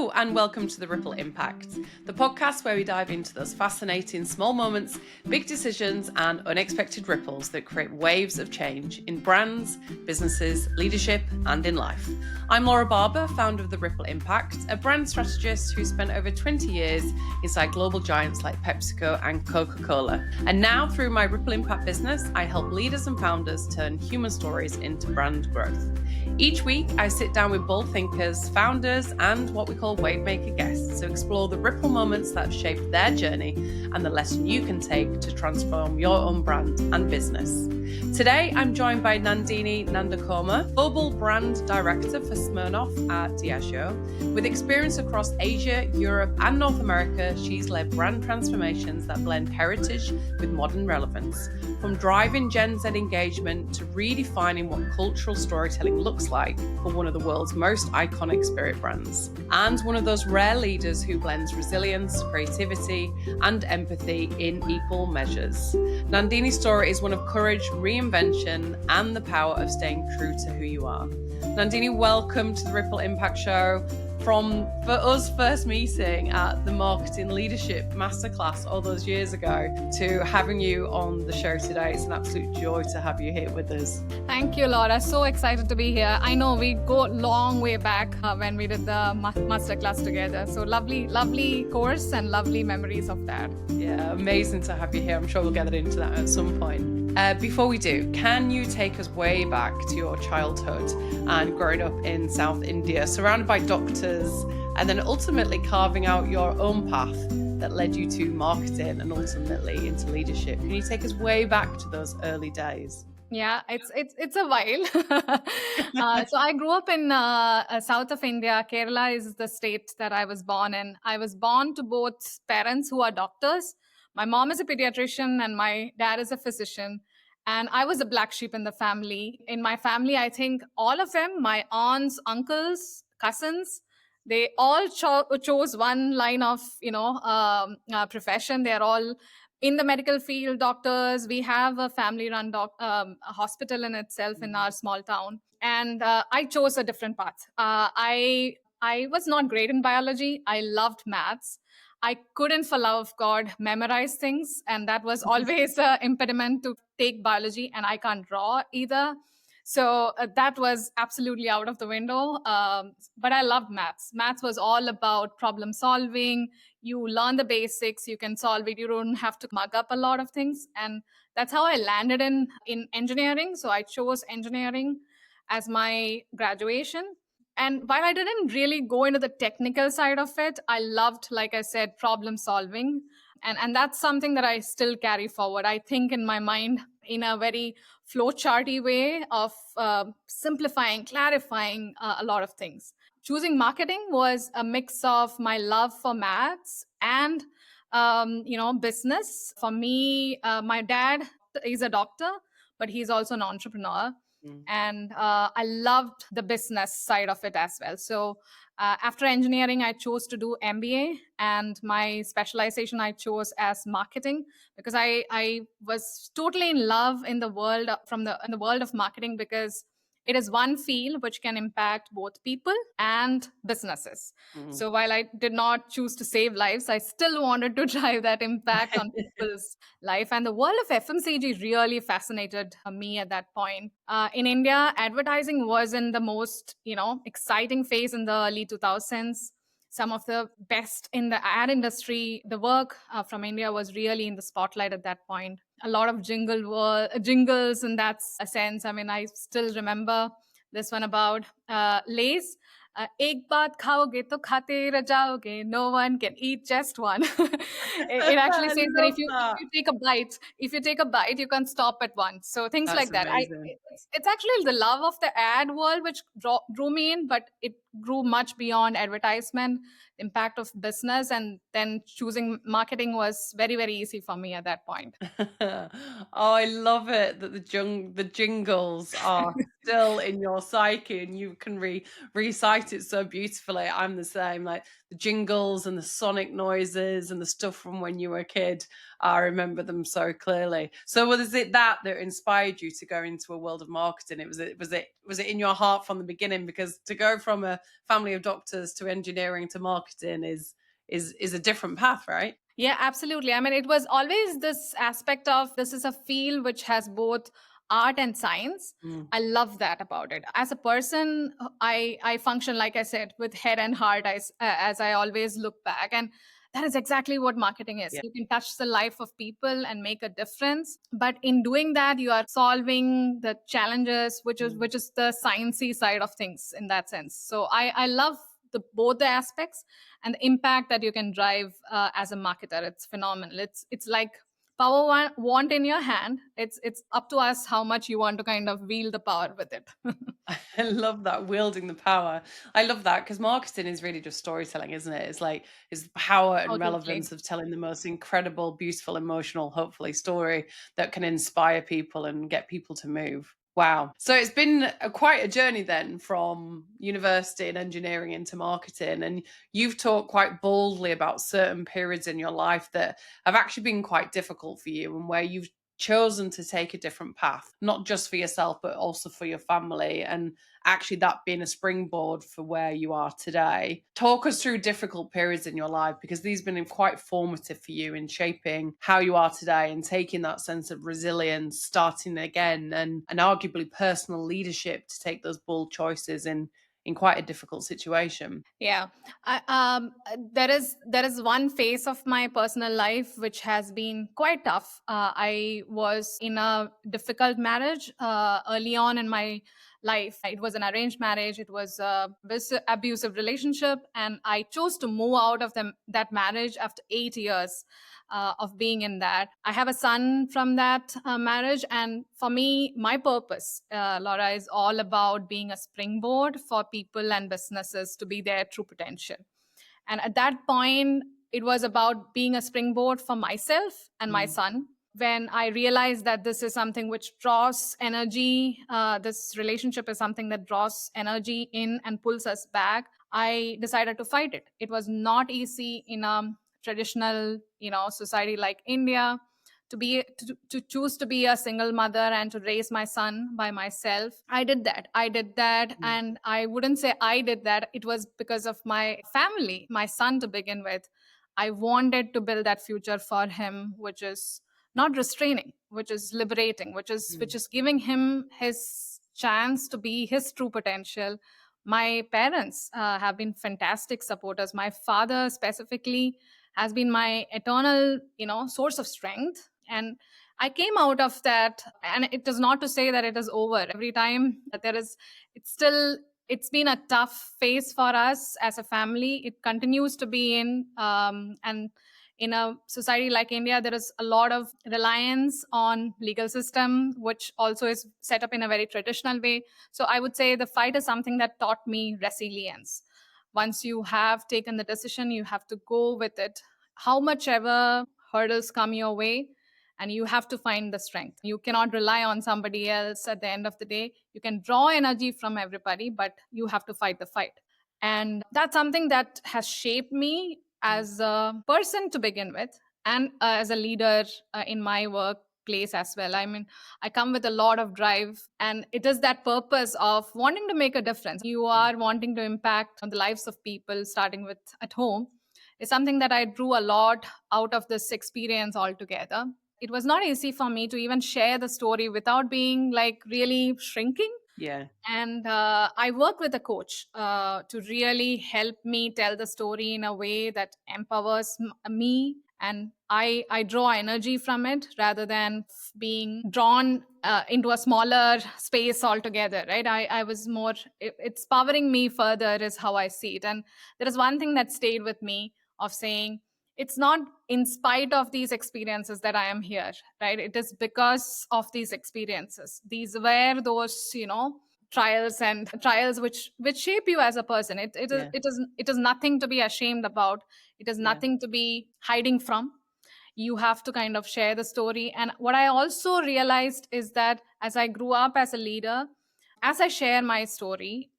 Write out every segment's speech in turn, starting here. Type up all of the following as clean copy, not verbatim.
Hello, and welcome to The Ripple Impact, the podcast where we dive into those fascinating small moments, big decisions, and unexpected ripples that create waves of change in brands, businesses, leadership, and in life. I'm Laura Barber, founder of The Ripple Impact, a brand strategist who spent over 20 years inside global giants like PepsiCo and Coca-Cola. And now, through my Ripple Impact business, I help leaders and founders turn human stories into brand growth. Each week, I sit down with bold thinkers, founders, and what we call wavemaker guests to explore the ripple moments that have shaped their journey and the lesson you can take to transform your own brand and business. Today, I'm joined by Nandini Nandakumar, Global Brand Director for Smirnoff at Diageo. With experience across Asia, Europe, and North America, she's led brand transformations that blend heritage with modern relevance. From driving Gen Z engagement to redefining what cultural storytelling looks like for one of the world's most iconic spirit brands. And one of those rare leaders who blends resilience, creativity, and empathy in equal measures. Nandini's story is one of courage, reinvention, and the power of staying true to who you are. Nandini, welcome to the Ripple Impact Show. For us first meeting at the Marketing Leadership Masterclass all those years ago to having you on the show today. It's an absolute joy to have you here with us. Thank you, Laura. So excited to be here. I know we go a long way back when we did the Masterclass together. So lovely course and lovely memories of that. Yeah, amazing to have you here. I'm sure we'll get into that at some point. Before we do, can you take us way back to your childhood and growing up in South India, surrounded by doctors, and then ultimately carving out your own path that led you to marketing and ultimately into leadership? Can you take us way back to those early days? Yeah, it's a while. So I grew up in south of India. Kerala is the state that I was born in. I was born to both parents who are doctors. My mom is a pediatrician and my dad is a physician. And I was a black sheep in the family. In my family, I think all of them, my aunts, uncles, cousins, they all chose one line of, profession. They're all in the medical field, doctors. We have a family-run hospital in itself in our small town. And I chose a different path. I was not great in biology. I loved maths. I couldn't, for love of God, memorize things. And that was always an impediment to take biology. And I can't draw either. So that was absolutely out of the window. But I loved maths. Maths was all about problem solving. You learn the basics, you can solve it. You don't have to mug up a lot of things. And that's how I landed in engineering. So I chose engineering as my graduation. And while I didn't really go into the technical side of it, I loved, like I said, problem solving. And that's something that I still carry forward. I think in my mind in a very flowcharty way of simplifying, clarifying a lot of things. Choosing marketing was a mix of my love for maths and, business. For me, my dad is a doctor, but he's also an entrepreneur. And I loved the business side of it as well. So after engineering, I chose to do MBA, and my specialization I chose as marketing because I was totally in love in the world in the world of marketing because it is one field which can impact both people and businesses. So while I did not choose to save lives, I still wanted to drive that impact on people's life. And the world of FMCG really fascinated me at that point. In India, advertising was in the most, exciting phase in the early 2000s. Some of the best in the ad industry, the work from India was really in the spotlight at that point. A lot of jingles in that sense. I mean, I still remember this one about Lay's. Ek baat khaoge to khate rah jaoge. No one can eat just one. It actually says that if you take a bite, you can't stop at once. So things That's like that. It's actually the love of the ad world which drew me in, but it grew much beyond advertisement, impact of business, and then choosing marketing was very, very easy for me at that point. Oh, I love it that the jingles are still in your psyche and you can recite it so beautifully. I'm the same. Like the jingles and the sonic noises and the stuff from when you were a kid, I remember them so clearly. So was it that inspired you to go into a world of marketing? Was it in your heart from the beginning? Because to go from a family of doctors to engineering to marketing is a different path, right? Yeah, absolutely. I mean, it was always this aspect of this is a field which has both art and science. Mm, I love that about it. As a person, I function, like I said, with head and heart as I always look back. And that is exactly what marketing is. yeah. You can touch the life of people and make a difference. But in doing that, you are solving the challenges, Mm. which is the sciencey side of things in that sense. So I love both the aspects and the impact that you can drive as a marketer. It's phenomenal. It's like power wand in your hand. It's up to us how much you want to kind of wield the power with it. I love that, wielding the power. I love that because marketing is really just storytelling, isn't it? It's like it's the power Oh, and totally. relevance of telling the most incredible, beautiful, emotional, hopefully story that can inspire people and get people to move. Wow. So it's been quite a journey then from university and engineering into marketing. And you've talked quite boldly about certain periods in your life that have actually been quite difficult for you and where you've chosen to take a different path, not just for yourself, but also for your family. And actually, that being a springboard for where you are today. Talk us through difficult periods in your life because these have been quite formative for you in shaping how you are today and taking that sense of resilience, starting again, and arguably personal leadership to take those bold choices in quite a difficult situation. Yeah, there is one phase of my personal life which has been quite tough. I was in a difficult marriage early on in my life. It was an arranged marriage. It was a abusive relationship, and I chose to move out of that marriage after 8 years of being in that. I have a son from that marriage. And for me, my purpose, Laura, is all about being a springboard for people and businesses to be their true potential. And at that point, it was about being a springboard for myself and my Mm, son. When I realized that this is something which draws energy, this relationship is something that draws energy in and pulls us back, I decided to fight it. It was not easy in a traditional, society like India to choose to be a single mother and to raise my son by myself. I did that, mm, and I wouldn't say I did that. It was because of my family, my son to begin with. I wanted to build that future for him, which is not restraining, which is liberating, which mm, is giving him his chance to be his true potential. My parents have been fantastic supporters. My father specifically has been my eternal, source of strength. And I came out of that, and it is not to say that it is over. Every time that there is, it's still, it's been a tough phase for us as a family. It continues to be and in a society like India, there is a lot of reliance on legal system, which also is set up in a very traditional way. So I would say the fight is something that taught me resilience. Once you have taken the decision, you have to go with it, how much ever hurdles come your way, and you have to find the strength. You cannot rely on somebody else at the end of the day. You can draw energy from everybody, but you have to fight the fight. And that's something that has shaped me mm. as a person to begin with, and as a leader in my workplace as well. I mean, I come with a lot of drive, and it is that purpose of wanting to make a difference. You Yeah. are wanting to impact on the lives of people, starting with at home, is something that I drew a lot out of this experience altogether. It was not easy for me to even share the story without being like really shrinking. Yeah. And I work with a coach to really help me tell the story in a way that empowers me, and I draw energy from it rather than being drawn into a smaller space altogether, right? I was more, it's powering me further is how I see it. And there is one thing that stayed with me of saying, it's not in spite of these experiences that I am here, right? It is because of these experiences. These were those, trials which shape you as a person. Yeah. It is nothing to be ashamed about. It is Yeah. nothing to be hiding from. You have to kind of share the story. And what I also realized is that as I grew up as a leader, As I share my story,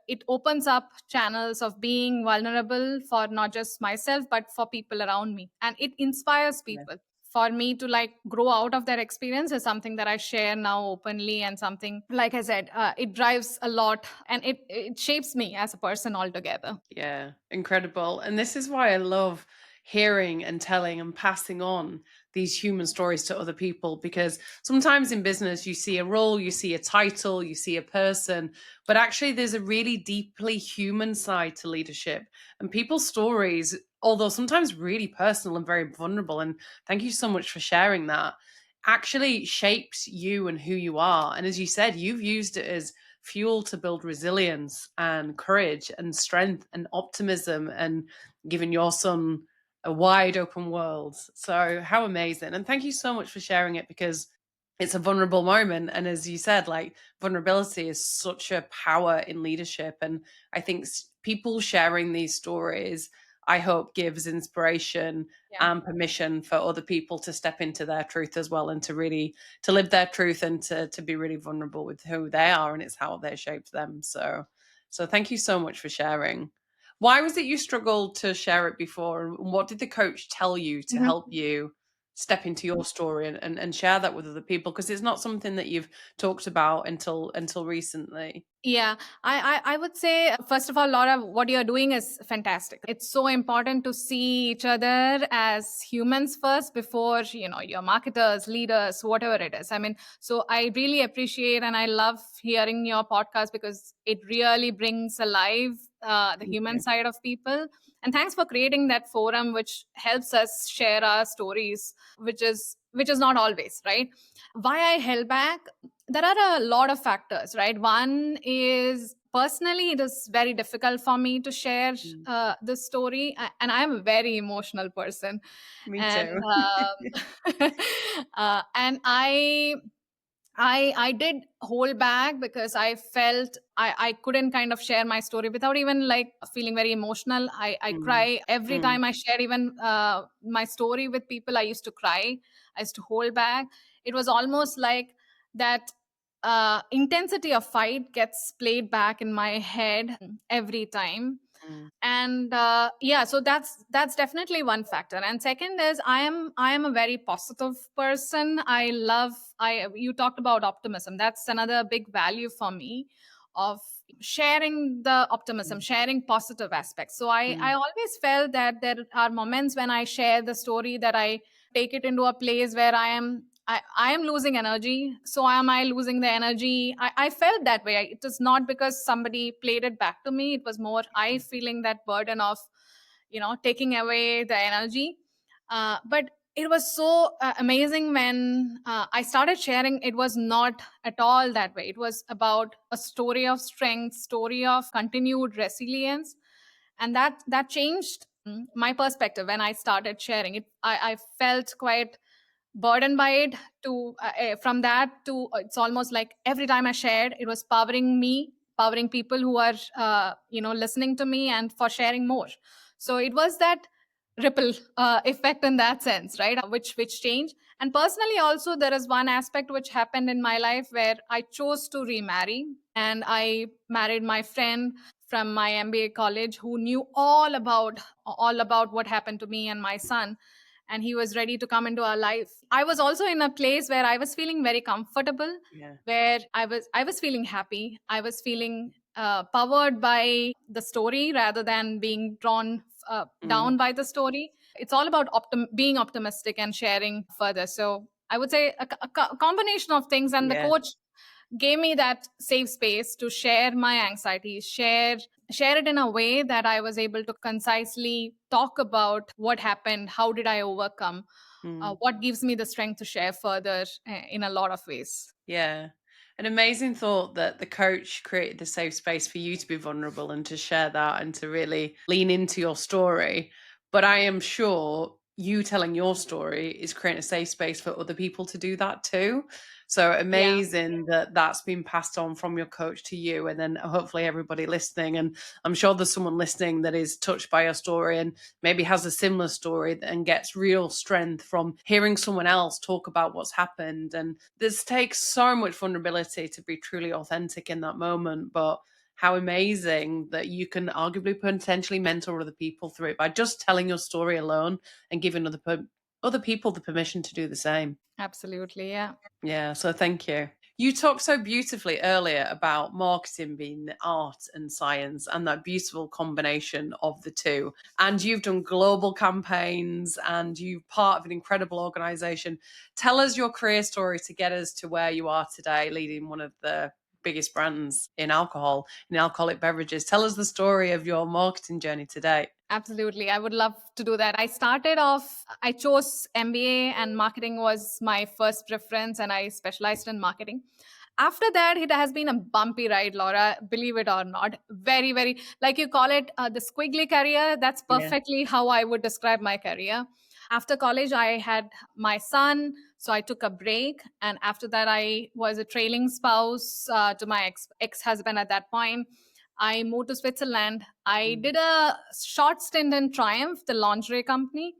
it opens up channels of being vulnerable for not just myself, but for people around me. And it inspires Yeah. people. For me to like grow out of that experience is something that I share now openly, and something, like I said, it drives a lot, and it shapes me as a person altogether. Yeah, incredible. And this is why I love hearing and telling and passing on these human stories to other people, because sometimes in business you see a role, you see a title, you see a person, but actually there's a really deeply human side to leadership. And people's stories, although sometimes really personal and very vulnerable, and thank you so much for sharing that, actually shapes you and who you are. And as you said, you've used it as fuel to build resilience and courage and strength and optimism, and giving your son a wide open world. So how amazing. And thank you so much for sharing it, because it's a vulnerable moment. And as you said, like, vulnerability is such a power in leadership. And I think people sharing these stories, I hope, gives inspiration Yeah. and permission for other people to step into their truth as well, and to really to live their truth, and to be really vulnerable with who they are, and it's how they shaped them. So thank you so much for sharing. Why was it you struggled to share it before, and what did the coach tell you to help you step into your story, and share that with other people, because it's not something that you've talked about until recently. Yeah, I would say, first of all, Laura, what you're doing is fantastic. It's so important to see each other as humans first before, your marketers, leaders, whatever it is. I mean, so I really appreciate and I love hearing your podcast, because it really brings alive the Thank human you. side of people. And thanks for creating that forum, which helps us share our stories, which is not always right. Why I held back? There are a lot of factors, right? One is, personally, it is very difficult for me to share Mm. the story, and I'm a very emotional person. Me And too. and I did hold back, because I felt I couldn't kind of share my story without even like feeling very emotional. I Mm, cry every mm, time I share even my story with people. I used to cry. I used to hold back. It was almost like that intensity of fight gets played back in my head every time. mm. And yeah, so that's definitely one factor. And second is, I am a very positive person. I You talked about optimism. That's another big value for me, of sharing the optimism, Mm, sharing positive aspects. So I mm, always felt that there are moments when I share the story, that I take it into a place where I am losing energy. So am I losing the energy? I felt that way. It was not because somebody played it back to me. It was more I feeling that burden of, taking away the energy. But it was so amazing when I started sharing. It was not at all that way. It was about a story of strength, story of continued resilience, and that changed my perspective when I started sharing it. I felt quite burdened by it, to from that to it's almost like every time I shared, it was powering me, powering people who are listening to me, and for sharing more. So it was that ripple effect in that sense, right? Which changed. And personally also, there is one aspect which happened in my life where I chose to remarry, and I married my friend from my MBA college, who knew all about what happened to me and my son, and he was ready to come into our life. I was also in a place where I was feeling very comfortable, yeah. where I was feeling happy. I was feeling powered by the story rather than being drawn Mm, down by the story. It's all about being optimistic and sharing further. So I would say a combination of things, and the yeah. coach gave me that safe space to share my anxieties, share it in a way that I was able to concisely talk about what happened, how did I overcome, Mm. what gives me the strength to share further in a lot of ways. Yeah. An amazing thought that the coach created the safe space for you to be vulnerable and to share that and to really lean into your story. But I am sure you telling your story is creating a safe space for other people to do that too. So Yeah. amazing that that's been passed on from your coach to you, and then hopefully everybody listening. And I'm sure there's someone listening that is touched by your story and maybe has a similar story and gets real strength from hearing someone else talk about what's happened. And this takes so much vulnerability to be truly authentic in that moment, but how amazing that you can arguably potentially mentor other people through it by just telling your story alone and giving other people the permission to do the same. Absolutely. Yeah. Yeah, so thank you. You talked so beautifully earlier about marketing being the art and science and that beautiful combination of the two. And you've done global campaigns and you're part of an incredible organization. Tell us your career story to get us to where you are today, leading one of the biggest brands in alcohol, in alcoholic beverages. Tell us the story of your marketing journey today. Absolutely. I would love to do that. I chose MBA and marketing was my first preference, and I specialized in marketing. After that, it has been a bumpy ride, Laura, believe it or not. Very, very, like you call it, the squiggly career. That's Yeah. perfectly how I would describe my career. After college, I had my son, so I took a break. And after that, I was a trailing spouse to my ex husband at that point. I moved to Switzerland. I Mm. did a short stint in Triumph, the lingerie company,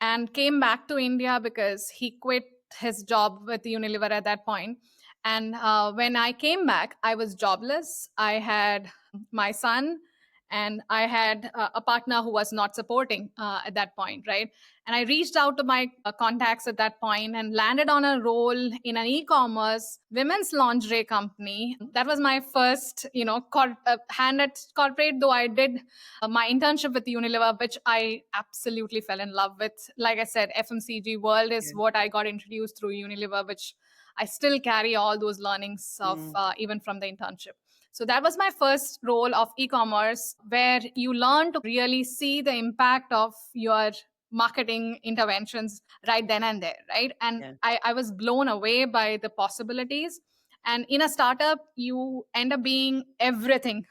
and came back to India because he quit his job with Unilever at that point. And when I came back, I was jobless. I had my son, and I had a partner who was not supporting at that point, right? And I reached out to my contacts at that point and landed on a role in an e-commerce women's lingerie company. That was my first, hand at corporate, though I did my internship with Unilever, which I absolutely fell in love with. Like I said, FMCG world is Yeah. what I got introduced through Unilever, which I still carry all those learnings of Mm. even from the internship. So that was my first role of e-commerce, where you learn to really see the impact of your marketing interventions right then and there, right? And Yeah. I was blown away by the possibilities. And in a startup, you end up being everything.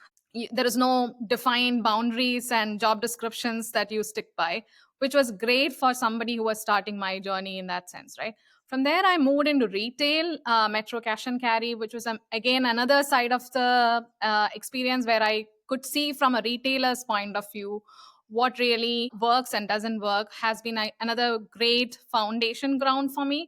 There is no defined boundaries and job descriptions that you stick by, which was great for somebody who was starting my journey in that sense, right? From there, I moved into retail, Metro Cash and Carry, which was again another side of the experience where I could see from a retailer's point of view what really works and doesn't work. Has been another great foundation ground for me.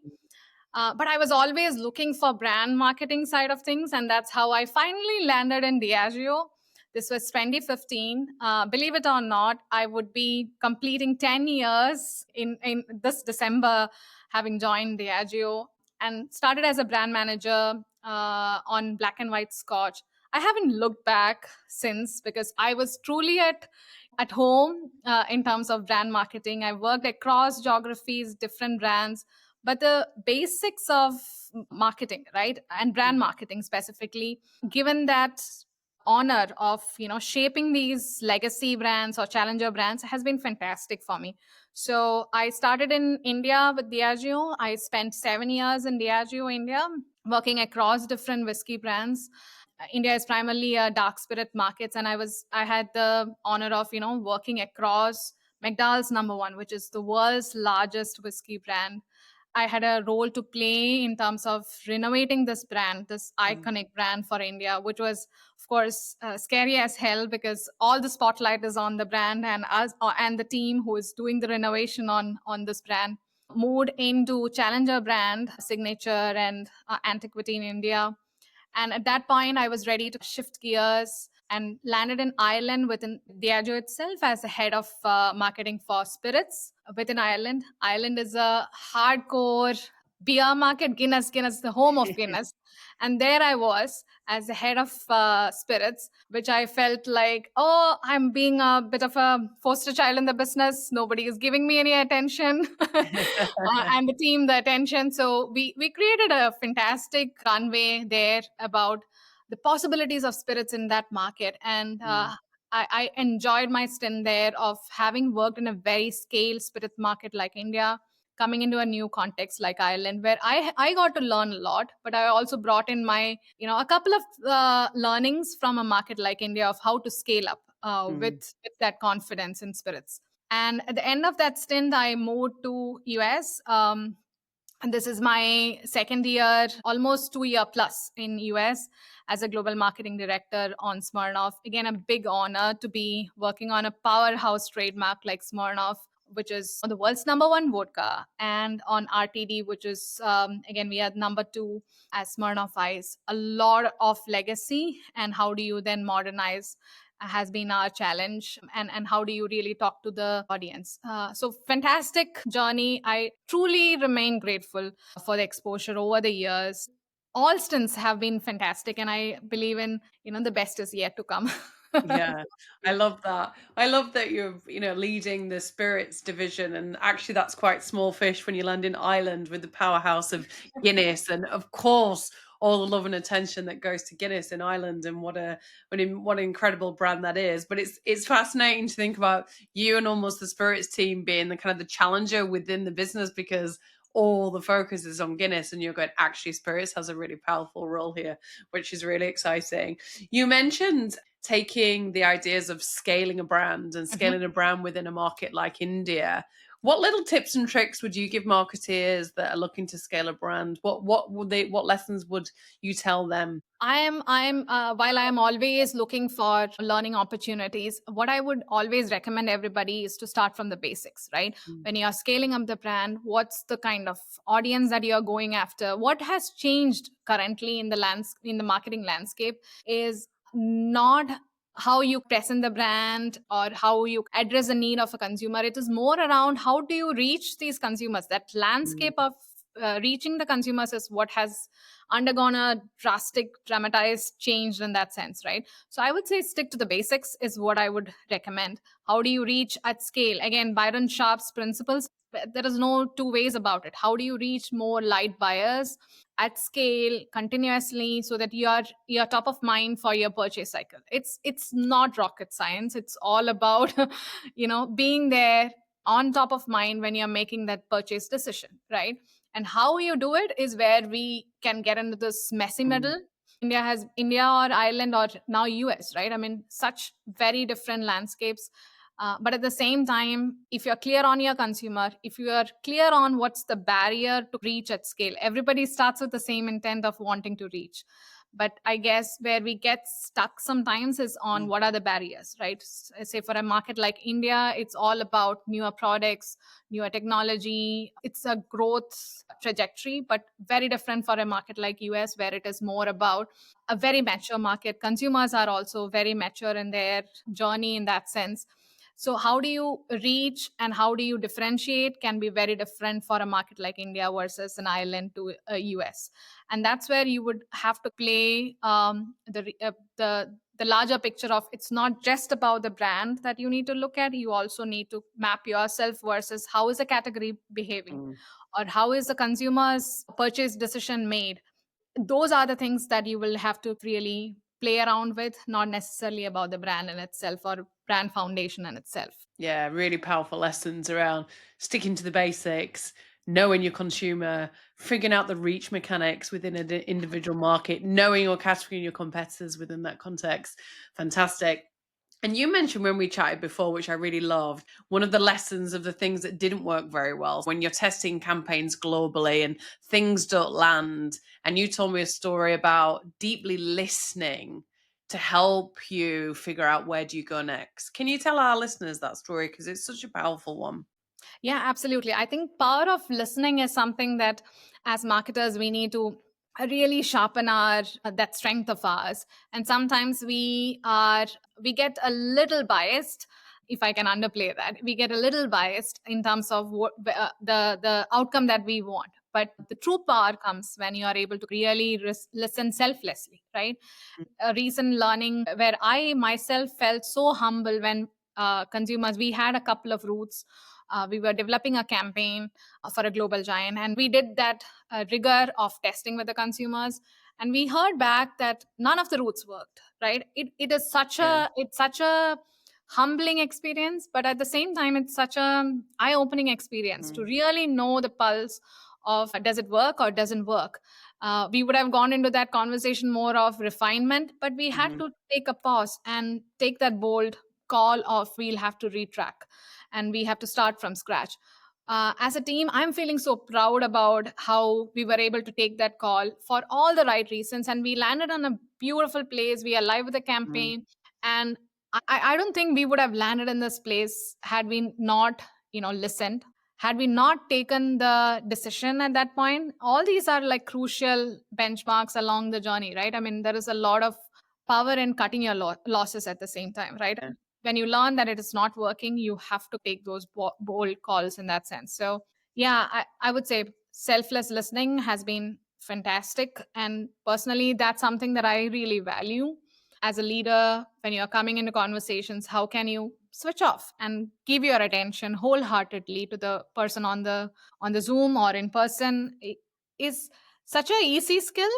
But I was always looking for brand marketing side of things, and that's how I finally landed in Diageo. This was 2015. Believe it or not, I would be completing 10 years in this December, having joined Diageo and started as a brand manager on black and white scotch. I haven't looked back since because I was truly at home in terms of brand marketing. I worked across geographies, different brands, but the basics of marketing, right, and brand marketing specifically, given that honor of shaping these legacy brands or challenger brands, has been fantastic for me. So I started in India with Diageo. I spent 7 years in Diageo India, working across different whiskey brands. India is primarily a dark spirit markets, and I had the honor of working across McDowell's Number One, which is the world's largest whiskey brand. I had a role to play in terms of renovating this brand, this Mm. iconic brand for India, which was, of course, scary as hell because all the spotlight is on the brand and us and the team who is doing the renovation on this brand. Moved into challenger brand, signature and antiquity in India, and at that point, I was ready to shift gears and landed in Ireland within Diageo itself as the head of marketing for spirits within Ireland. Ireland is a hardcore beer market, Guinness, the home of Guinness. And there I was as the head of spirits, which I felt like, oh, I'm being a bit of a foster child in the business. Nobody is giving me any attention. And the team the attention. So we created a fantastic runway there about the possibilities of spirits in that market. And Mm. I enjoyed my stint there of having worked in a very scale spirit market like India, coming into a new context like Ireland, where I got to learn a lot, but I also brought in my, a couple of learnings from a market like India of how to scale up Mm. with that confidence in spirits. And at the end of that stint, I moved to US. And this is my second year, almost 2 year plus in US as a global marketing director on Smirnoff. Again, a big honor to be working on a powerhouse trademark like Smirnoff, which is the world's number one vodka, and on RTD, which is, again, we are number two as Smirnoff Ice. A lot of legacy, and how do you then modernize has been our challenge, and how do you really talk to the audience. So fantastic journey. I truly remain grateful for the exposure over the years. All stints have been fantastic, and I believe in, the best is yet to come. Yeah, I love that. I love that you're, leading the spirits division, and actually that's quite small fish when you land in Ireland with the powerhouse of Guinness, and of course all the love and attention that goes to Guinness in Ireland, and what an incredible brand that is. But it's fascinating to think about you and almost the spirits team being the kind of the challenger within the business, because all the focus is on Guinness, and you're going, actually spirits has a really powerful role here, which is really exciting. You mentioned taking the ideas of scaling a brand and Mhm. scaling a brand within a market like India. What little tips and tricks would you give marketeers that are looking to scale a brand? What lessons would you tell them? While I am always looking for learning opportunities, what I would always recommend everybody is to start from the basics, right? Mm, When you are scaling up the brand, what's the kind of audience that you're going after? What has changed currently in in the marketing landscape is not how you present the brand or how you address the need of a consumer. It is more around how do you reach these consumers. That mm, landscape of reaching the consumers is what has undergone a drastic, dramatized change in that sense, right? So I would say stick to the basics is what I would recommend. How do you reach at scale? Again, Byron Sharp's principles. There is no two ways about it. How do you reach more light buyers at scale continuously so that you're top of mind for your purchase cycle? It's not rocket science. It's all about being there on top of mind when you're making that purchase decision, right? And how you do it is where we can get into this messy mm. middle. India or Ireland or now US, right? I mean, such very different landscapes. But at the same time, if you're clear on your consumer, if you are clear on what's the barrier to reach at scale, everybody starts with the same intent of wanting to reach. But I guess where we get stuck sometimes is on what are the barriers, right? Say for a market like India, it's all about newer products, newer technology. It's a growth trajectory, but very different for a market like US, where it is more about a very mature market. Consumers are also very mature in their journey in that sense. So how do you reach and how do you differentiate can be very different for a market like India versus an island to a US. And that's where you would have to play the larger picture of it's not just about the brand that you need to look at. You also need to map yourself versus how is the category behaving, Mm. or how is the consumer's purchase decision made. Those are the things that you will have to really play around with, not necessarily about the brand in itself or brand foundation in itself. Yeah, really powerful lessons around sticking to the basics, knowing your consumer, figuring out the reach mechanics within an individual market, knowing your category and your competitors within that context. Fantastic. And you mentioned when we chatted before, which I really loved, one of the lessons of the things that didn't work very well when you're testing campaigns globally and things don't land. And you told me a story about deeply listening to help you figure out where do you go next. Can you tell our listeners that story? Because it's such a powerful one. Yeah, absolutely. I think power of listening is something that as marketers we need to really sharpen our that strength of ours. And sometimes we get a little biased, if I can underplay that. We get a little biased in terms of what the outcome that we want. But the true power comes when you are able to really listen selflessly, right? A recent learning where I myself felt so humble when consumers, we had a couple of routes. We were developing a campaign for a global giant, and we did that rigor of testing with the consumers. And we heard back that none of the routes worked, right? It is such Yeah. a humbling experience, but at the same time, it's such a eye-opening experience to Mm, really know the pulse of does it work or doesn't work. We would have gone into that conversation more of refinement, but we had mhm. to take a pause and take that bold. call of we'll have to retrack and we have to start from scratch. As a team, I'm feeling so proud about how we were able to take that call for all the right reasons, and we landed on a beautiful place. We are live with the Mm. campaign, and I don't think we would have landed in this place had we not, listened, had we not taken the decision at that point. All these are like crucial benchmarks along the journey, right? I mean, there is a lot of power in cutting your losses at the same time, right? Yeah. When you learn that it is not working, you have to take those bold calls in that sense. So yeah, I would say selfless listening has been fantastic, and personally that's something that I really value as a leader. When you're coming into conversations, how can you switch off and give your attention wholeheartedly to the person on the Zoom or in person? Is such a easy skill,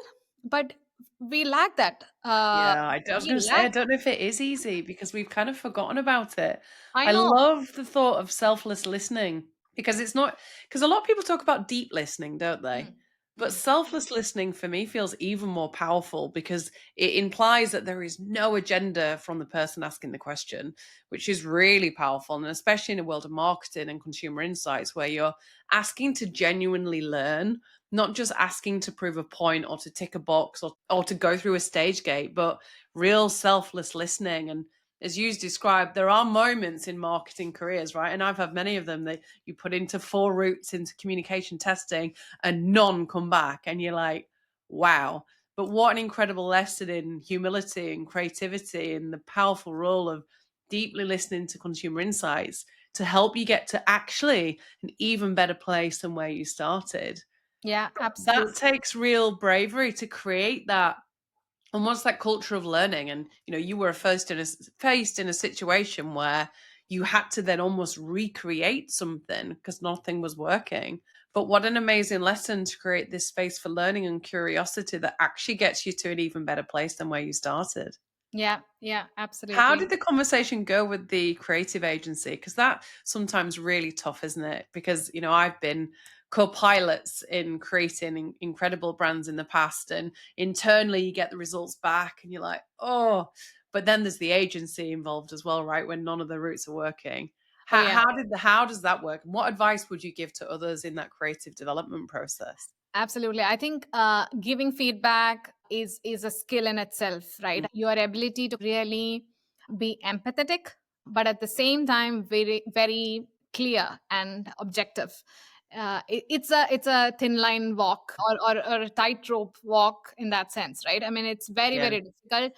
but we lack that. Yeah, I was We going to say, I lack. don't know if it is easy because we've kind of forgotten about it. I I know. love the thought of selfless listening because it's not, because a lot of people talk about deep listening, don't they? Mm, But mm. selfless listening for me feels even more powerful because it implies that there is no agenda from the person asking the question, which is really powerful. And especially in a world of marketing and consumer insights where you're asking to genuinely learn, not just asking to prove a point or to tick a box or to go through a stage gate, but real selfless listening. And as you described, there are moments in marketing careers, right? And I've had many of them that you put into 4 routes into communication testing and none come back. And you're like, wow. But what an incredible lesson in humility and creativity and the powerful role of deeply listening to consumer insights to help you get to actually an even better place than where you started. Yeah, That absolutely. takes real bravery to create that almost that culture of learning. And you were faced in a situation where you had to then almost recreate something because nothing was working. But what an amazing lesson to create this space for learning and curiosity that actually gets you to an even better place than where you started. Yeah, yeah, How absolutely. did the conversation go with the creative agency? Because that sometimes really tough, isn't it? Because I've been co-pilots in creating incredible brands in the past, and internally you get the results back, and you're like, oh. But then there's the agency involved as well, right? When none of the routes are working. Oh, How, yeah, how does that work? And what advice would you give to others in that creative development process? absolutely. I think giving feedback is a skill in itself, right? Mm, Your ability to really be empathetic, but at the same time very very clear and objective. It's a thin line walk, or a tightrope walk in that sense, right? I mean, it's very yeah. very difficult.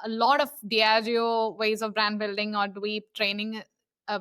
A lot of Diageo ways of brand building or dweeb training,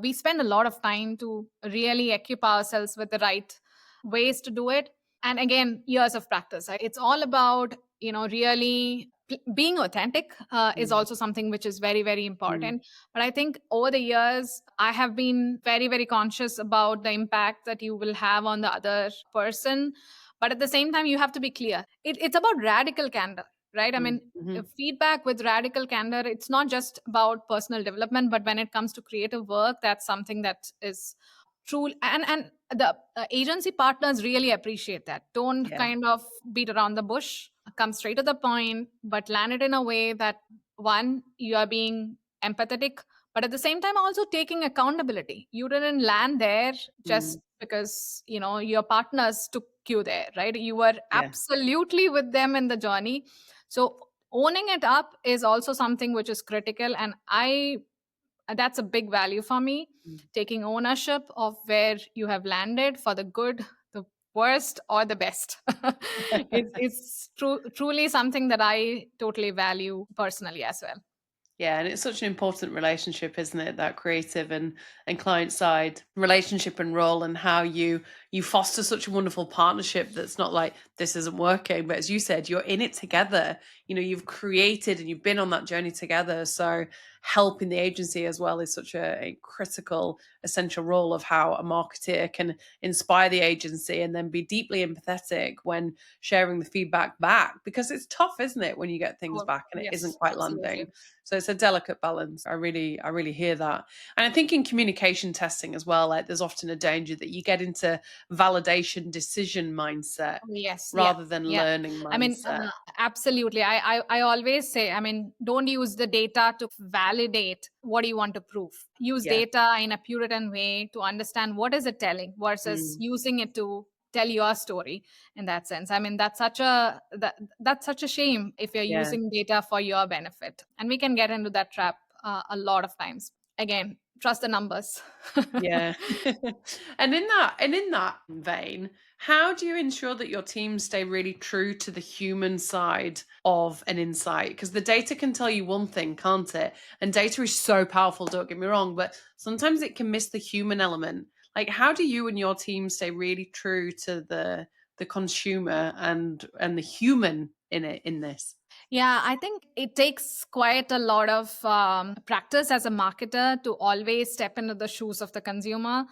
we spend a lot of time to really equip ourselves with the right ways to do it. And again, years of practice. It's all about really being authentic is Mm, also something which is very very mm, important. But I think over the years I have been very very conscious about the impact that you will have on the other person, but at the same time you have to be clear. It's about radical candor, right? I mm, mean, mhm. feedback with radical candor, it's not just about personal development, but when it comes to creative work, that's something that is true. And the agency partners really appreciate that. Don't Yeah. kind of beat around the bush, come straight to the point, but land it in a way that, one, you are being empathetic, but at the same time also taking accountability. You didn't land there Mm, just because your partners took you there, right? You were yeah. absolutely with them in the journey. So owning it up is also something which is critical, and I that's a big value for me. Mm. Taking ownership of where you have landed, for the good, the worst, or the best. It's truly something that I totally value personally as well. Yeah, and it's such an important relationship, isn't it? That creative and client side relationship and role, and how you foster such a wonderful partnership that's not like this isn't working, but as you said, you're in it together. You've created and you've been on that journey together. So helping the agency as well is such a critical, essential role of how a marketeer can inspire the agency and then be deeply empathetic when sharing the feedback back. Because it's tough, isn't it, when you get things Oh, back and it isn't yes, quite absolutely. landing. So it's a delicate balance. I really hear that. And I think in communication testing as well, like there's often a danger that you get into validation decision mindset Oh, yes, yeah, rather than yeah. learning I mean, mindset. absolutely. I always say, I mean, don't use the data to validate what you want to prove. Use Yeah. data in a Puritan way to understand what is it telling versus Mm. using it to tell your story in that sense. I mean, that's such a shame if you're Yeah. using data for your benefit. And we can get into that trap a lot of times. Again, trust the numbers. Yeah. And in that vein, how do you ensure that your team stay really true to the human side of an insight? Because the data can tell you one thing, can't it? And data is so powerful, don't get me wrong, but sometimes it can miss the human element. Like, how do you and your team stay really true to the consumer and the human in this? Yeah, I think it takes quite a lot of practice as a marketer to always step into the shoes of the consumer.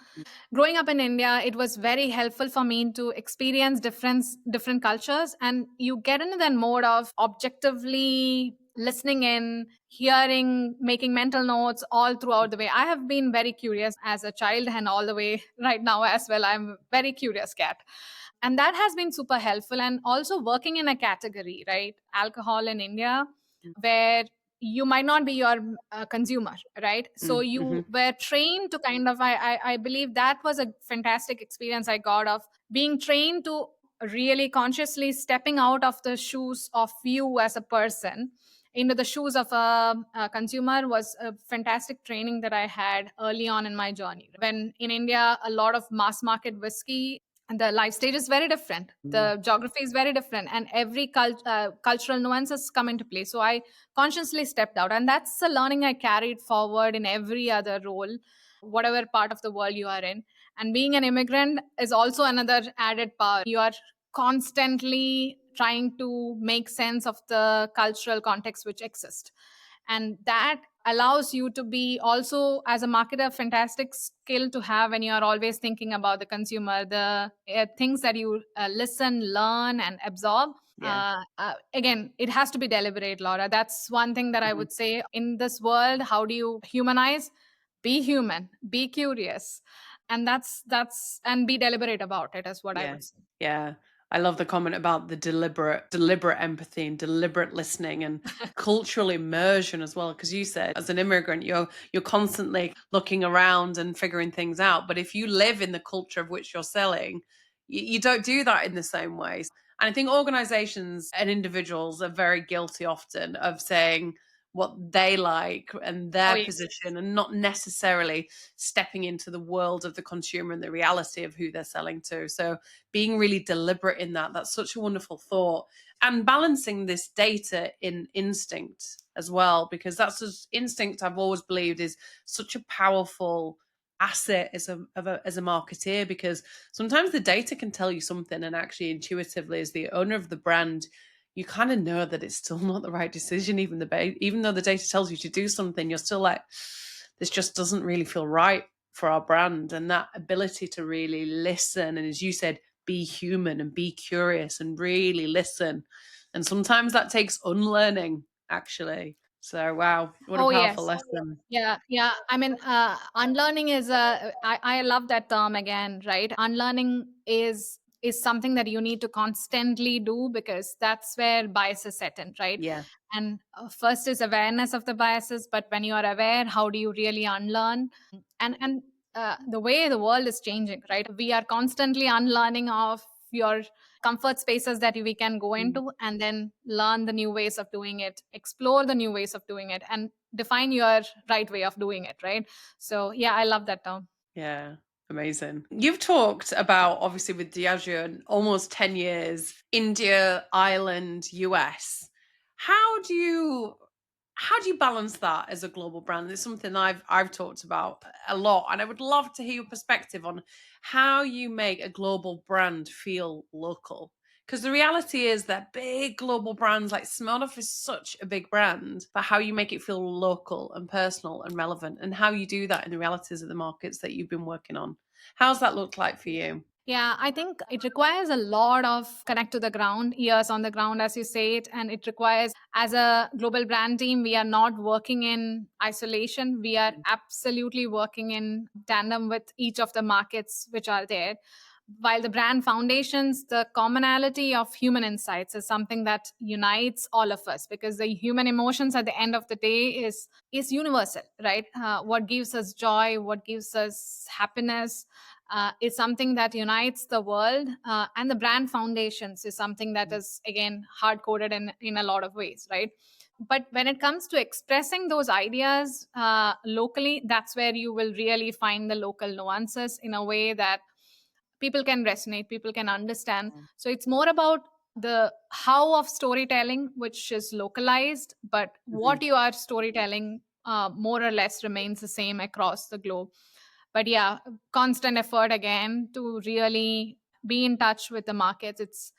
Growing up in India, it was very helpful for me to experience different cultures, and you get into that mode of objectively listening in, hearing, making mental notes all throughout the way. I have been very curious as a child and all the way right now as well. I'm a very curious cat. And that has been super helpful. And also working in a category, right? Alcohol in India, where you might not be your consumer, right? So Mm-hmm. you were trained to kind of, I believe that was a fantastic experience I got of being trained to really consciously stepping out of the shoes of you as a person into the shoes of a consumer was a fantastic training that I had early on in my journey. When in India, a lot of mass market whiskey, and the life stage is very different, the geography is very different, and every cultural nuances come into play. So I consciously stepped out, and that's a learning I carried forward in every other role, whatever part of the world you are in. And being an immigrant is also another added power. You are constantly trying to make sense of the cultural context which exists, and that allows you to be also as a marketer fantastic skill to have when you are always thinking about the consumer, the things that you listen, learn and absorb. Yeah. Again, it has to be deliberate, Laura. That's one thing that I Mhm. would say. In this world, how do you humanize? Be human, be curious, and that's and be deliberate about it is what I Yeah. would say. Yeah. I love the comment about the deliberate empathy and deliberate listening and cultural immersion as well. Because you said as an immigrant, you're constantly looking around and figuring things out. But if you live in the culture of which you're selling, you don't do that in the same way. And I think organizations and individuals are very guilty often of saying what they like and Oh their yeah. position and not necessarily stepping into the world of the consumer and the reality of who they're selling to. So being really deliberate in that, that's such a wonderful thought. And balancing this data in instinct as well, because that's just instinct I've always believed is such a powerful asset as a marketeer, because sometimes the data can tell you something and actually intuitively as the owner of the brand you kind of know that it's still not the right decision. Even though the data tells you to do something, you're still like, this just doesn't really feel right for our brand. And that ability to really listen, and as you said, be human and be curious and really listen. And sometimes that takes unlearning, actually. So wow, what a Oh powerful yes. lesson. Yeah, yeah. I mean, unlearning is I love that term again, right? Unlearning is something that you need to constantly do because that's where biases set in, right? Yeah. And first is awareness of the biases, but when you are aware, how do you really unlearn? And the way the world is changing, right? We are constantly unlearning of your comfort spaces that we can go Mm. into and then learn the new ways of doing it, explore the new ways of doing it, and define your right way of doing it, right? So yeah, I love that term. Yeah, amazing. You've talked about obviously with Diageo and almost 10 years, India, Ireland, US. How do you how do you balance that as a global brand? It's something I've talked about a lot, and I would love to hear your perspective on how you make a global brand feel local. Because the reality is that big global brands like Smirnoff is such a big brand, but how you make it feel local and personal and relevant, and how you do that in the realities of the markets that you've been working on. How's that looked like for you? Yeah, I think it requires a lot of connect to the ground, ears on the ground, as you say it. And it requires, as a global brand team, we are not working in isolation. We are absolutely working in tandem with each of the markets which are there. While the brand foundations, the commonality of human insights is something that unites all of us, because the human emotions at the end of the day is universal, right? What gives us joy, what gives us happiness, is something that unites the world. And the brand foundations is something that is, again, hard coded in a lot of ways, right? But when it comes to expressing those ideas locally, that's where you will really find the local nuances in a way that people can resonate, people can understand. So it's more about the how of storytelling, which is localized, but Mm-hmm. what you are storytelling more or less remains the same across the globe. But yeah, constant effort again to really be in touch with the markets. It's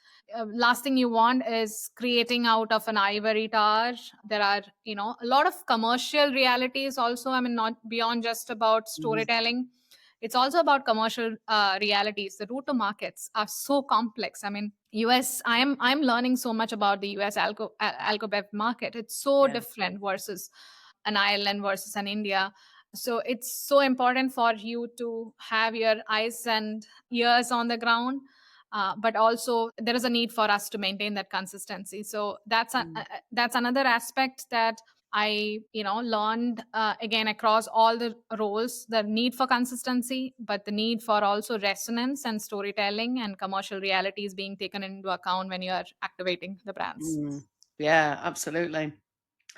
last thing you want is creating out of an ivory tower. There are, a lot of commercial realities also. I mean, not beyond just about Mm-hmm. storytelling, it's also about commercial realities. The route to markets are so complex. I mean, US. I'm learning so much about the US alcobev market. It's so Yeah. different versus an Ireland versus an India. So it's so important for you to have your eyes and ears on the ground. But also there is a need for us to maintain that consistency. So that's another aspect that I, learned again across all the roles, the need for consistency, but the need for also resonance and storytelling and commercial realities being taken into account when you are activating the brands. Mm. Yeah, absolutely.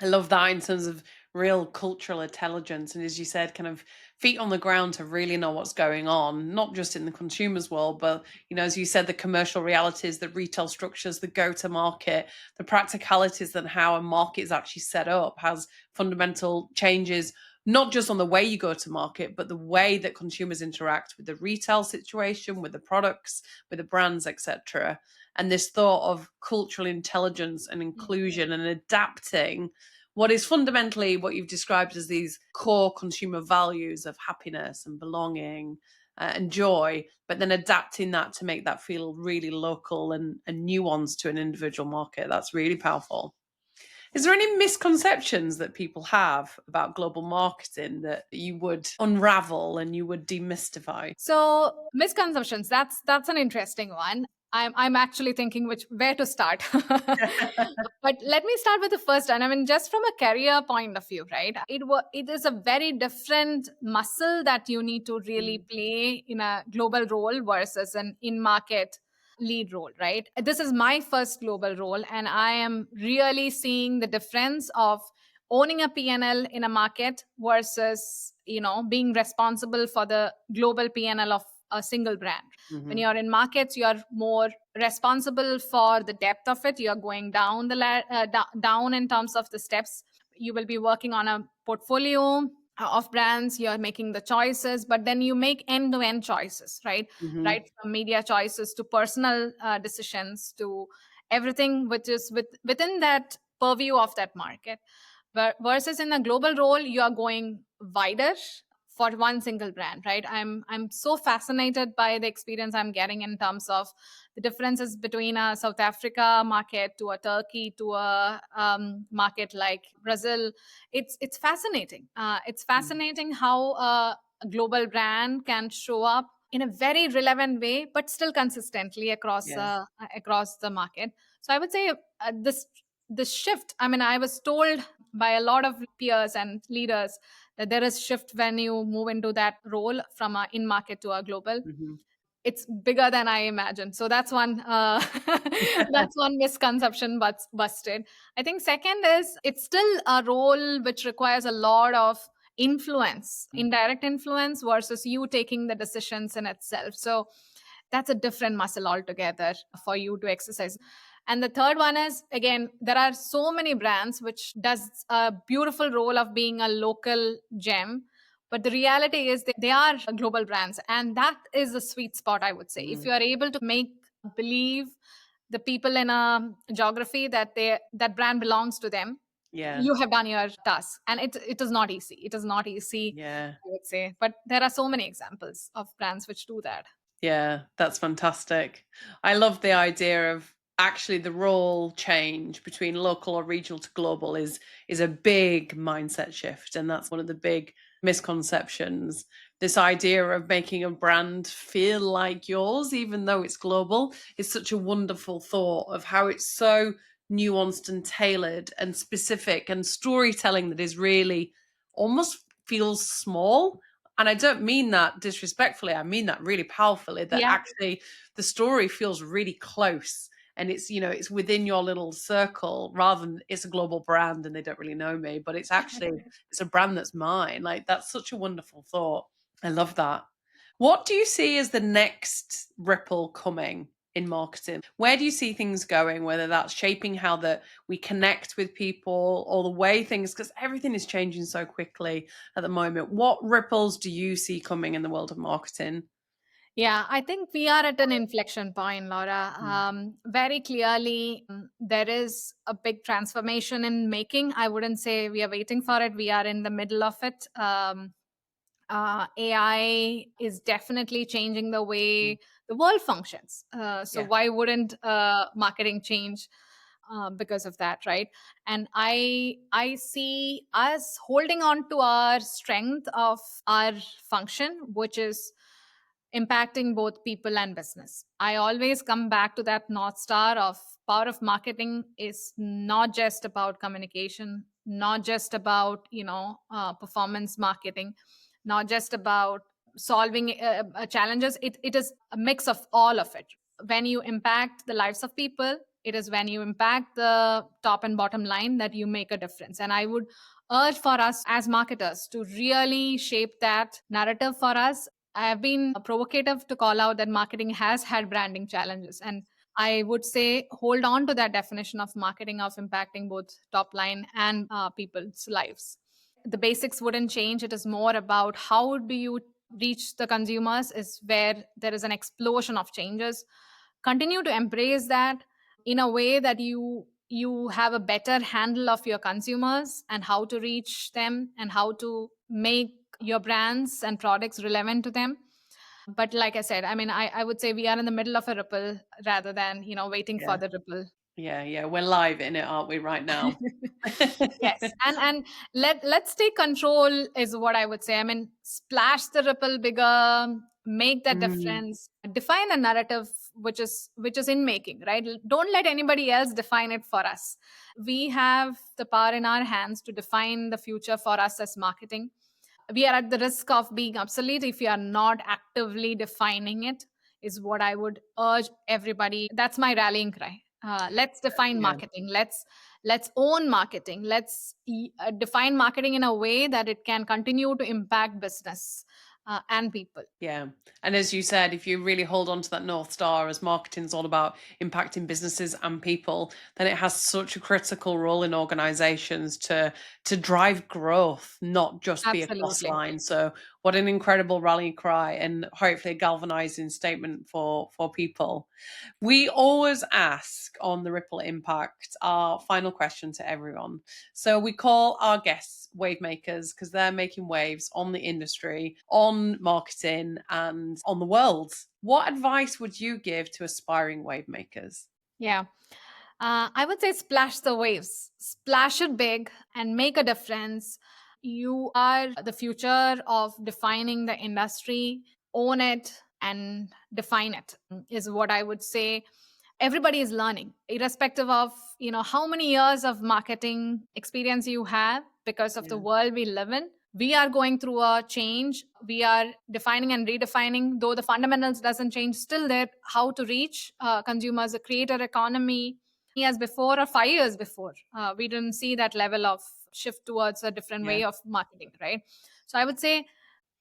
I love that in terms of real cultural intelligence. And as you said, kind of feet on the ground to really know what's going on, not just in the consumer's world, but, as you said, the commercial realities, the retail structures, the go to market, the practicalities and how a market is actually set up has fundamental changes, not just on the way you go to market, but the way that consumers interact with the retail situation, with the products, with the brands, etc. And this thought of cultural intelligence and inclusion and adapting what is fundamentally what you've described as these core consumer values of happiness and belonging and joy, but then adapting that to make that feel really local and nuanced to an individual market. That's really powerful. Is there any misconceptions that people have about global marketing that you would unravel and you would demystify? So misconceptions, that's an interesting one. I'm actually thinking where to start. But let me start with the first one. I mean, just from a career point of view, right? It is a very different muscle that you need to really play in a global role versus an in-market lead role, right? This is my first global role, and I am really seeing the difference of owning a P&L in a market versus, being responsible for the global P&L of a single brand. When Mm-hmm. you're in markets, you're more responsible for the depth of it. You're going down down in terms of the steps. You will be working on a portfolio of brands. You're making the choices, but then you make end-to-end choices, right? Mm-hmm. Right from media choices to personal decisions to everything which is within that purview of that market. Versus in a global role, you are going wider for one single brand, right? I'm so fascinated by the experience I'm getting in terms of the differences between a South Africa market to a Turkey to a market like Brazil. It's fascinating. It's fascinating how a global brand can show up in a very relevant way, but still consistently Yeah. across the market. So I would say this shift. I mean, I was told by a lot of peers and leaders that there is shift when you move into that role from a in market to a global. Mm-hmm. It's bigger than I imagined. So that's one that's one misconception but busted. I think second is it's still a role which requires a lot of influence, indirect influence versus you taking the decisions in itself. So that's a different muscle altogether for you to exercise. And the third one is, again, there are so many brands which does a beautiful role of being a local gem, but the reality is they are global brands, and that is the sweet spot, I would say. If you are able to make believe the people in a geography that brand belongs to them, Yeah. you have done your task. And it is not easy. It is not easy, Yeah. I would say. But there are so many examples of brands which do that. Yeah, that's fantastic. I love the idea of actually the role change between local or regional to global is a big mindset shift, and that's one of the big misconceptions. this idea of making a brand feel like yours, even though it's global, is such a wonderful thought of how it's so nuanced and tailored and specific, and storytelling that is really almost feels small. And I don't mean that disrespectfully, I mean that really powerfully, that Yeah. actually the story feels really close, and it's, you know, it's within your little circle, rather than it's a global brand and they don't really know me, but it's actually it's a brand that's mine. Like, that's such a wonderful thought. I love that. What do you see as the next ripple coming in marketing? Where do you see things going, whether that's shaping how that we connect with people, or the way things, because everything is changing so quickly at the moment. What ripples do you see coming in the world of marketing? Yeah, I think we are at an inflection point, Laura. Mm. Very clearly, there is a big transformation in making. I wouldn't say we are waiting for it, we are in the middle of it. AI is definitely changing the way the world functions. So Yeah. why wouldn't marketing change because of that, right? And I see us holding on to our strength of our function, which is impacting both people and business. I always come back to that North Star of power of marketing is not just about communication, not just about, performance marketing, not just about solving challenges. It is a mix of all of it. When you impact the lives of people, it is when you impact the top and bottom line that you make a difference. And I would urge for us as marketers to really shape that narrative for us. I have been provocative to call out that marketing has had branding challenges. And I would say hold on to that definition of marketing of impacting both top line and people's lives. The basics wouldn't change. It is more about how do you reach the consumers, is where there is an explosion of changes. Continue to embrace that in a way that you have a better handle of your consumers and how to reach them and how to make your brands and products relevant to them. But like I said, I mean, I would say we are in the middle of a ripple rather than, waiting for Yeah. the ripple. Yeah. Yeah. We're live in it, aren't we, right now? Yes, and let's take control is what I would say. I mean, splash the ripple bigger, make that Mm, difference, define a narrative which is in making, right? Don't let anybody else define it for us. We have the power in our hands to define the future for us as marketing. We are at the risk of being obsolete if we are not actively defining it, is what I would urge everybody. That's my rallying cry. Let's define yeah. marketing. Let's own marketing. Let's define marketing in a way that it can continue to impact business and people. Yeah. And as you said, if you really hold on to that North Star, as marketing's all about impacting businesses and people, then it has such a critical role in organizations to drive growth, not just be a cost Absolutely. line. So what an incredible rallying cry, and hopefully a galvanizing statement for people. We always ask on the Ripple Impact our final question to everyone. So we call our guests wave makers because they're making waves on the industry, on marketing, and on the world. What advice would you give to aspiring wave makers? Yeah. I would say splash the waves, splash it big and make a difference. You are the future of defining the industry. Own it and define it, is what I would say. Everybody is learning, irrespective of how many years of marketing experience you have, because of the Yeah. world we live in. We are going through a change. We are defining and redefining, though the fundamentals doesn't change. Still, there how to reach consumers, a creator economy. Years before or 5 years before, we didn't see that level of shift towards a different Yeah. way of marketing, right? So I would say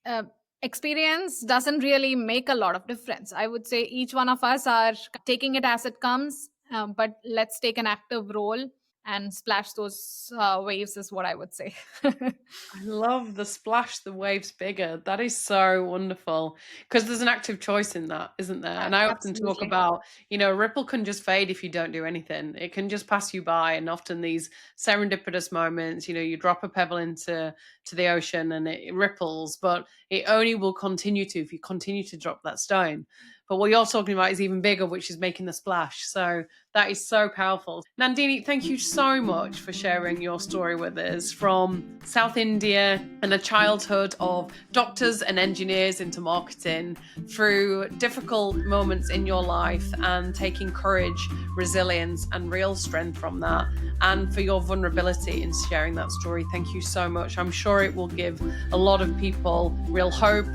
uh, experience doesn't really make a lot of difference. I would say each one of us are taking it as it comes, but let's take an active role and splash those waves, is what I would say. I love the splash, the waves bigger. That is so wonderful because there's an active choice in that, isn't there? And I often talk Absolutely. about, a ripple can just fade if you don't do anything. It can just pass you by. And often these serendipitous moments, you drop a pebble to the ocean and it ripples, but it only will continue to if you continue to drop that stone. But what you're talking about is even bigger, which is making the splash. So that is so powerful. Nandini, thank you so much for sharing your story with us, from South India and a childhood of doctors and engineers into marketing, through difficult moments in your life and taking courage, resilience, and real strength from that, and for your vulnerability in sharing that story. Thank you so much. I'm sure it will give a lot of people real hope,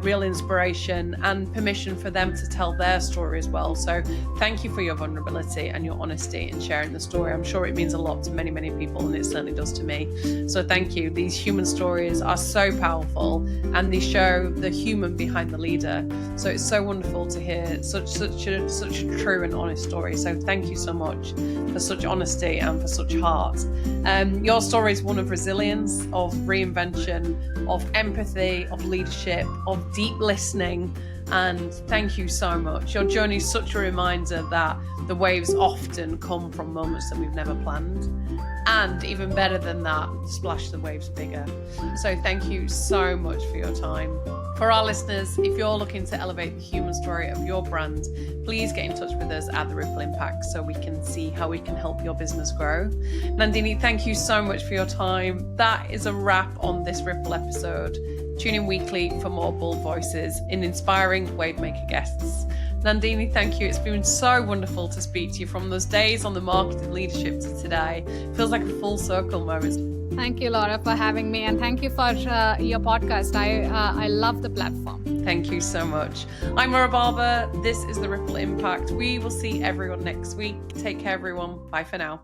real inspiration, and permission for them to tell their story as well. So thank you for your vulnerability and your honesty in sharing the story. I'm sure it means a lot to many, many people, and it certainly does to me. So thank you. These human stories are so powerful, and they show the human behind the leader. So it's so wonderful to hear such a true and honest story. So thank you so much for such honesty and for such heart. Your story is one of resilience, of reinvention, of empathy, of leadership, of deep listening, and thank you so much. Your journey is such a reminder that the waves often come from moments that we've never planned, and even better than that, splash the waves bigger. So thank you so much for your time. For our listeners, if you're looking to elevate the human story of your brand, please get in touch with us at The Ripple Impact so we can see how we can help your business grow. Nandini, thank you so much for your time. That is a wrap on this Ripple episode. Tune in weekly for more bold voices in inspiring wavemaker guests. Nandini, thank you. It's been so wonderful to speak to you, from those days on the marketing leadership to today. Feels like a full circle moment. Thank you, Laura, for having me, and thank you for your podcast. I love the platform. Thank you so much. I'm Laura Barber. This is The Ripple Impact. We will see everyone next week. Take care, everyone. Bye for now.